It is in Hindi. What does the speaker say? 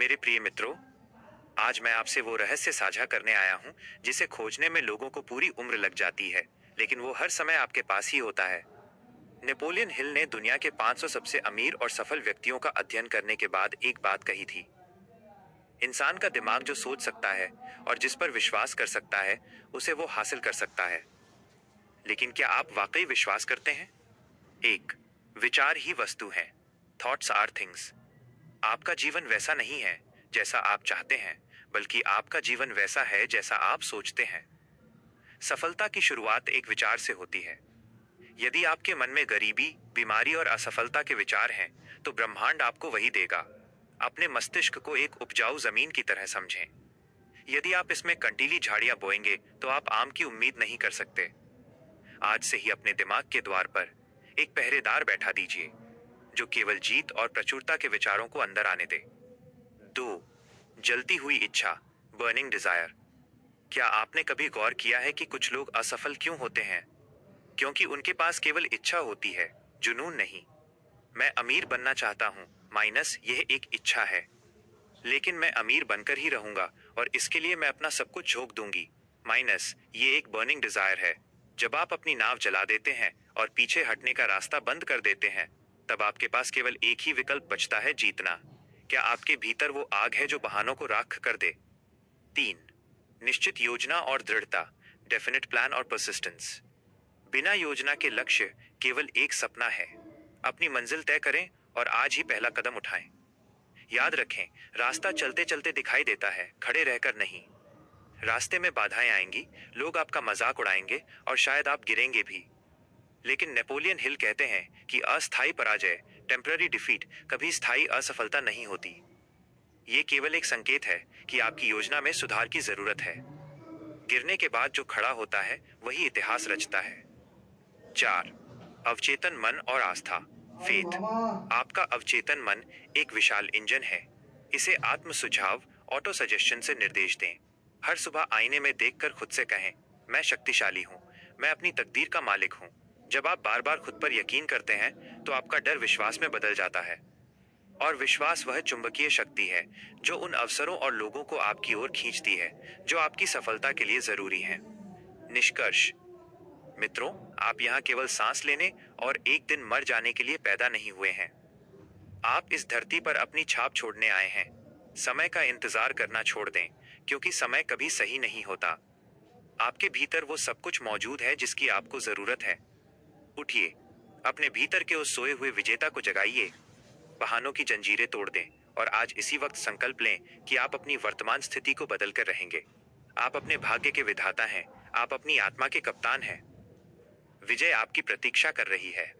मेरे प्रिय मित्रों, आज मैं आपसे वो रहस्य साझा करने आया हूँ जिसे खोजने में लोगों को पूरी उम्र लग जाती है, लेकिन वो हर समय आपके पास ही होता है। नेपोलियन हिल ने दुनिया के 500 सबसे अमीर और सफल व्यक्तियों का अध्ययन करने के बाद एक बात कही थी। इंसान का दिमाग जो सोच सकता है और जिस पर विश्वास कर सकता है, उसे वो हासिल कर सकता है। लेकिन क्या आप वाकई विश्वास करते हैं? एक, विचार ही वस्तु हैं। Thoughts are things. आपका जीवन वैसा नहीं है जैसा आप चाहते हैं, बल्कि आपका जीवन वैसा है जैसा आप सोचते हैं। सफलता की शुरुआत एक विचार से होती है। यदि आपके मन में गरीबी, बीमारी और असफलता के विचार हैं, तो ब्रह्मांड आपको वही देगा। अपने मस्तिष्क को एक उपजाऊ जमीन की तरह समझें। यदि आप इसमें कंटीली झाड़ियां बोएंगे, तो आप आम की उम्मीद नहीं कर सकते। आज से ही अपने दिमाग के द्वार पर एक पहरेदार बैठा दीजिए, जो केवल जीत और प्रचुरता के विचारों को अंदर आने दे। दो, जलती हुई इच्छा, बर्निंग डिजायर। क्या आपने कभी गौर किया है कि कुछ लोग असफल क्यों होते हैं? क्योंकि उनके पास केवल इच्छा होती है, जुनून नहीं। मैं अमीर बनना चाहता हूं, माइनस यह एक इच्छा है। लेकिन मैं अमीर बनकर ही रहूंगा और इसके लिए मैं अपना सब कुछ झोंक दूंगी, माइनस ये एक बर्निंग डिजायर है। जब आप अपनी नाव जला देते हैं और पीछे हटने का रास्ता बंद कर देते हैं, तब आपके पास केवल एक ही विकल्प बचता है, जीतना। क्या आपके भीतर वो आग है जो बहानों को राख कर दे? तीन, निश्चित योजना और दृढ़ता, डेफिनेट प्लान और परसिस्टेंस। बिना योजना के लक्ष्य केवल एक सपना है। अपनी मंजिल तय करें और आज ही पहला कदम उठाएं। याद रखें, रास्ता चलते चलते दिखाई देता है, खड़े रहकर नहीं। रास्ते में बाधाएं आएंगी, लोग आपका मजाक उड़ाएंगे और शायद आप गिरेंगे भी। लेकिन नेपोलियन हिल कहते हैं कि अस्थायी पराजय, टेम्पररी डिफीट, कभी स्थायी असफलता नहीं होती। ये केवल एक संकेत है कि आपकी योजना में सुधार की जरूरत है। गिरने के बाद जो खड़ा होता है, वही इतिहास रचता है। चार, अवचेतन मन और आस्था, फेथ। आपका अवचेतन मन एक विशाल इंजन है। इसे आत्म सुझाव, ऑटो सजेशन से निर्देश दें। हर सुबह आईने में देखकर खुद से कहें, मैं शक्तिशाली हूं, मैं अपनी तकदीर का मालिक हूं। जब आप बार बार खुद पर यकीन करते हैं, तो आपका डर विश्वास में बदल जाता है। और विश्वास वह चुंबकीय शक्ति है जो उन अवसरों और लोगों को आपकी ओर खींचती है जो आपकी सफलता के लिए जरूरी हैं। निष्कर्ष, मित्रों, आप यहाँ केवल सांस लेने और एक दिन मर जाने के लिए पैदा नहीं हुए हैं। आप इस धरती पर अपनी छाप छोड़ने आए हैं। समय का इंतजार करना छोड़ दें, क्योंकि समय कभी सही नहीं होता। आपके भीतर वो सब कुछ मौजूद है जिसकी आपको जरूरत है। उठिए, अपने भीतर के उस सोए हुए विजेता को जगाइए। बहानों की जंजीरें तोड़ दें और आज इसी वक्त संकल्प लें कि आप अपनी वर्तमान स्थिति को बदलकर रहेंगे। आप अपने भाग्य के विधाता हैं, आप अपनी आत्मा के कप्तान हैं। विजय आपकी प्रतीक्षा कर रही है।